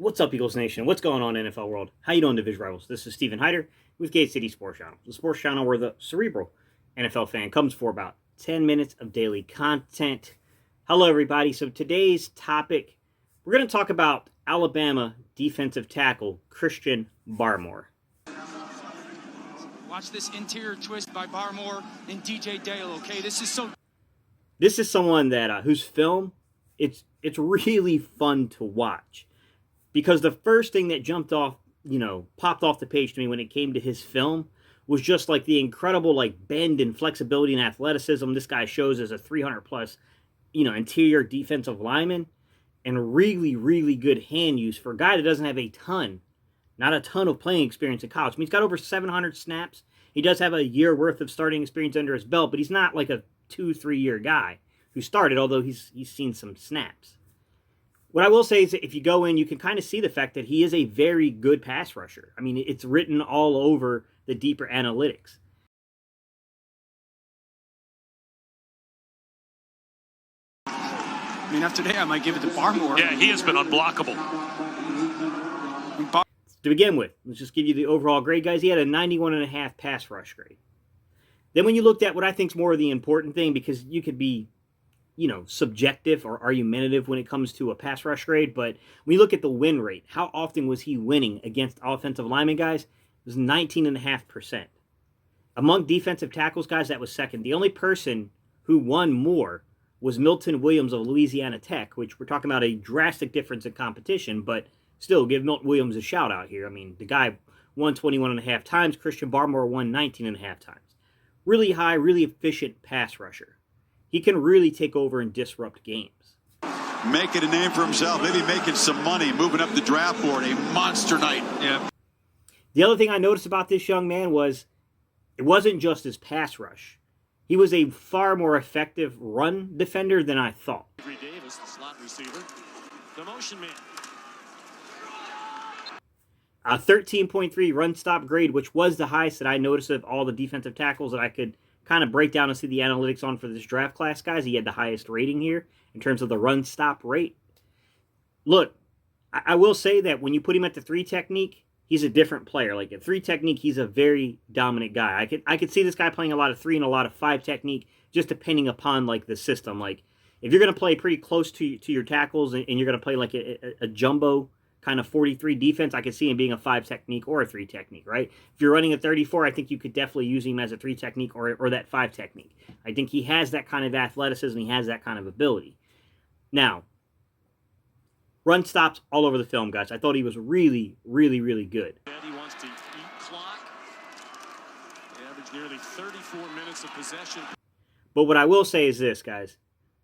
What's up, Eagles Nation? What's going on, NFL world? How you doing, Division Rivals? This is Stephen Hyder with Gate City Sports Channel, the sports channel where the cerebral NFL fan comes for about 10 minutes of daily content. Hello, everybody. So today's topic, we're going to talk about Alabama defensive tackle Christian Barmore. Watch this interior twist by Barmore and DJ Dale. Okay, this is someone that whose film it's really fun to watch. Because the first thing that popped off the page to me when it came to his film was just like the incredible bend and flexibility and athleticism this guy shows as a 300 plus, interior defensive lineman, and really, really good hand use for a guy that doesn't have not a ton of playing experience in college. I mean, he's got over 700 snaps. He does have a year worth of starting experience under his belt, but he's not like a 2-3 year guy who started, although he's seen some snaps. What I will say is that if you go in, you can kind of see the fact that he is a very good pass rusher. I mean, it's written all over the deeper analytics. I mean, after today, I might give it to Barmore. Yeah, he has been unblockable. To begin with, let's just give you the overall grade, guys. He had a 91.5 pass rush grade. Then when you looked at what I think is more of the important thing, because you could be subjective or argumentative when it comes to a pass rush grade. But when you look at the win rate, how often was he winning against offensive linemen, guys? It was 19.5%. Among defensive tackles, guys, that was second. The only person who won more was Milton Williams of Louisiana Tech, which we're talking about a drastic difference in competition, but still give Milton Williams a shout out here. I mean, the guy won 21.5 times. Christian Barmore won 19.5 times. Really high, really efficient pass rusher. He can really take over and disrupt games. Making a name for himself, maybe making some money, moving up the draft board. A monster night. Yeah. The other thing I noticed about this young man was it wasn't just his pass rush. He was a far more effective run defender than I thought. Davis, the slot receiver, the motion man. A 13.3 run stop grade, which was the highest that I noticed of all the defensive tackles that I could kind of break down and see the analytics on for this draft class, guys. He had the highest rating here in terms of the run stop rate. Look, I will say that when you put him at the 3 technique, he's a different player. Like at 3 technique, he's a very dominant guy. I could see this guy playing a lot of 3 and a lot of 5 technique, just depending upon the system. Like if you're going to play pretty close to your tackles and you're going to play like a jumbo kind of 43 defense, I could see him being a 5 technique or a 3 technique, right? If you're running a 34, I think you could definitely use him as a 3 technique or that 5 technique. I think he has that kind of athleticism. He has that kind of ability. Now, run stops all over the film, guys. I thought he was really, really, really good. He wants to eat clock. He averaged nearly 34 minutes of possession. But what I will say is this, guys.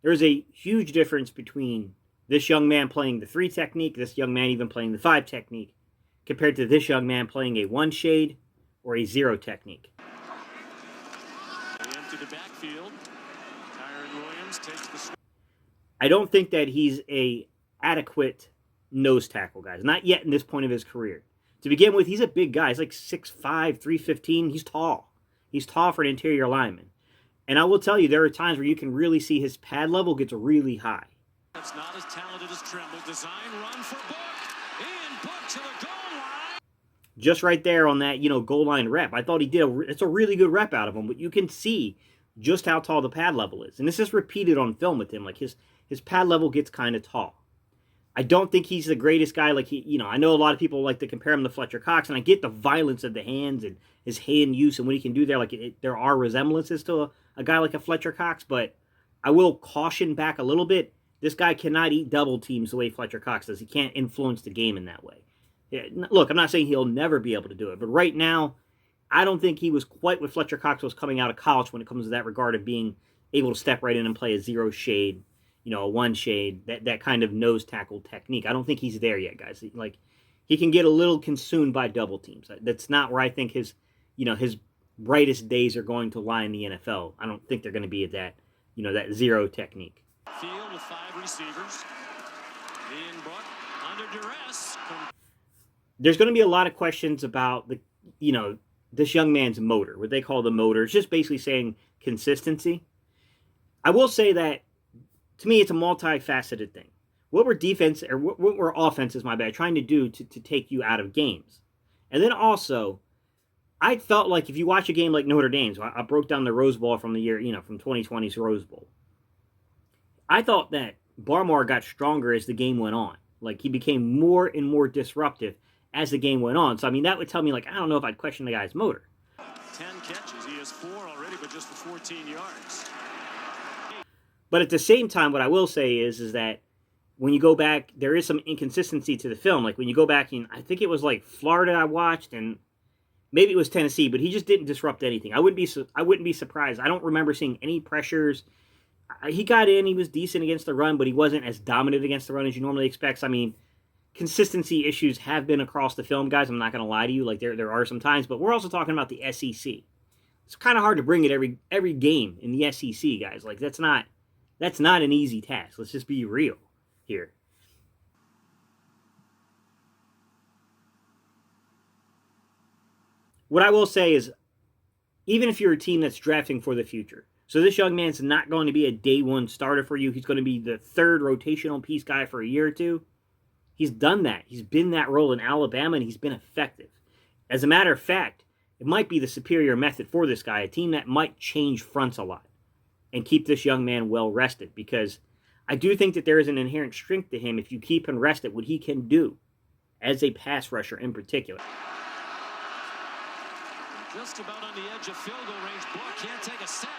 There's a huge difference between this young man playing the 3 technique, this young man even playing the 5 technique, compared to this young man playing a 1 shade or a 0 technique. They empty the backfield. Tyron Williams takes the... I don't think that he's a adequate nose tackle, guys. Not yet in this point of his career. To begin with, he's a big guy. He's like 6'5", 315. He's tall. He's tall for an interior lineman. And I will tell you, there are times where you can really see his pad level gets really high. It's not as talented as Tremble. Design run for Book. And Book to the goal line. Just right there on that, goal line rep. I thought he did it's a really good rep out of him, but you can see just how tall the pad level is. And this is repeated on film with him. Like his pad level gets kind of tall. I don't think he's the greatest guy. I know a lot of people like to compare him to Fletcher Cox, and I get the violence of the hands and his hand use and what he can do there. There are resemblances to a guy like a Fletcher Cox, but I will caution back a little bit. This guy cannot eat double teams the way Fletcher Cox does. He can't influence the game in that way. Yeah, look, I'm not saying he'll never be able to do it, but right now, I don't think he was quite what Fletcher Cox was coming out of college when it comes to that regard of being able to step right in and play a 0 shade, a 1 shade, that kind of nose tackle technique. I don't think he's there yet, guys. He can get a little consumed by double teams. That's not where I think his brightest days are going to lie in the NFL. I don't think they're going to be at that, that 0 technique. Field with 5 receivers. Ian Book under duress. There's going to be a lot of questions about this young man's motor, what they call the motor. It's just basically saying consistency. I will say that, to me, it's a multifaceted thing. what were defense or what were offenses, my bad, trying to do to take you out of games? And then also, I felt like if you watch a game like Notre Dame, so I broke down the Rose Bowl from the year, from 2020's Rose Bowl. I thought that Barmore got stronger as the game went on. Like, he became more and more disruptive as the game went on. So, I mean, that would tell me, like, I don't know if I'd question the guy's motor. 10 catches. He has 4 already, but just for 14 yards. But at the same time, what I will say is that when you go back, there is some inconsistency to the film. Like, when you go back, I think it was like Florida I watched, and maybe it was Tennessee, but he just didn't disrupt anything. I wouldn't be surprised. I don't remember seeing any pressures. He got in, he was decent against the run, but he wasn't as dominant against the run as you normally expect. So, I mean, consistency issues have been across the film, guys. I'm not going to lie to you. Like, there are some times, but we're also talking about the SEC. It's kind of hard to bring it every game in the SEC, guys. Like, that's not an easy task. Let's just be real here. What I will say is, even if you're a team that's drafting for the future, so this young man's not going to be a day one starter for you. He's going to be the third rotational piece guy for a year or two. He's done that. He's been that role in Alabama, and he's been effective. As a matter of fact, it might be the superior method for this guy, a team that might change fronts a lot and keep this young man well rested, because I do think that there is an inherent strength to him if you keep him rested, what he can do as a pass rusher in particular. Just about on the edge of field goal range. Book can't take a step.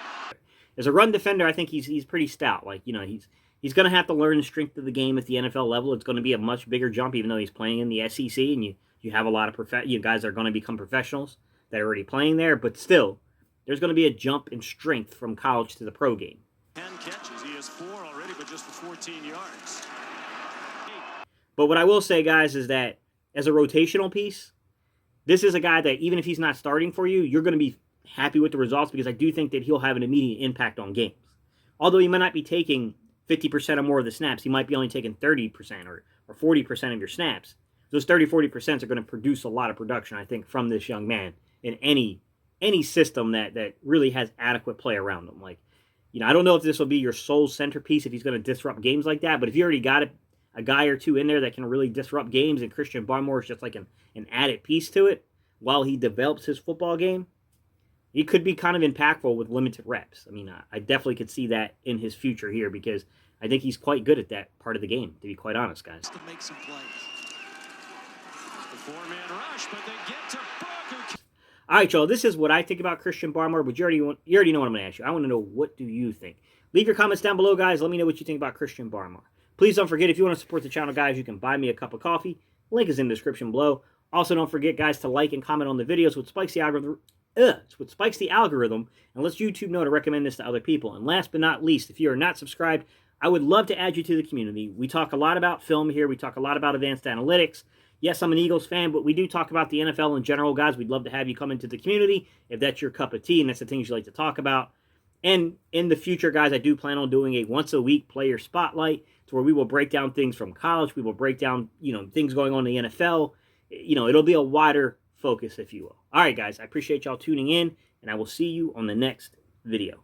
As a run defender, I think he's pretty stout. Like, he's going to have to learn the strength of the game at the NFL level. It's going to be a much bigger jump, even though he's playing in the SEC, and you have a lot of guys that are going to become professionals that are already playing there. But still, there's going to be a jump in strength from college to the pro game. 10 catches. He has 4 already, but just for 14 yards. But what I will say, guys, is that as a rotational piece, this is a guy that even if he's not starting for you, you're going to be happy with the results, because I do think that he'll have an immediate impact on games. Although he might not be taking 50% or more of the snaps, he might be only taking 30% or 40% of your snaps. Those 30-40% are going to produce a lot of production, I think, from this young man in any system that really has adequate play around him. Like, I don't know if this will be your sole centerpiece if he's going to disrupt games like that, but if you already got a guy or two in there that can really disrupt games, and Christian Barmore is just like an added piece to it while he develops his football game, he could be kind of impactful with limited reps. I mean, I definitely could see that in his future here, because I think he's quite good at that part of the game, to be quite honest, guys. To make some plays. The 4-man rush, but they get to Brook. All right, y'all, this is what I think about Christian Barmore, but you already know what I'm going to ask you. I want to know, what do you think? Leave your comments down below, guys. Let me know what you think about Christian Barmore. Please don't forget, if you want to support the channel, guys, you can buy me a cup of coffee. Link is in the description below. Also, don't forget, guys, to like and comment on the video so it spikes the algorithm. It's what spikes the algorithm and lets YouTube know to recommend this to other people. And last but not least, if you are not subscribed, I would love to add you to the community. We talk a lot about film here. We talk a lot about advanced analytics. Yes, I'm an Eagles fan, but we do talk about the NFL in general, guys. We'd love to have you come into the community if that's your cup of tea and that's the things you like to talk about. And in the future, guys, I do plan on doing a once-a-week player spotlight to where we will break down things from college. We will break down, things going on in the NFL. It'll be a wider focus, if you will. All right, guys, I appreciate y'all tuning in, and I will see you on the next video.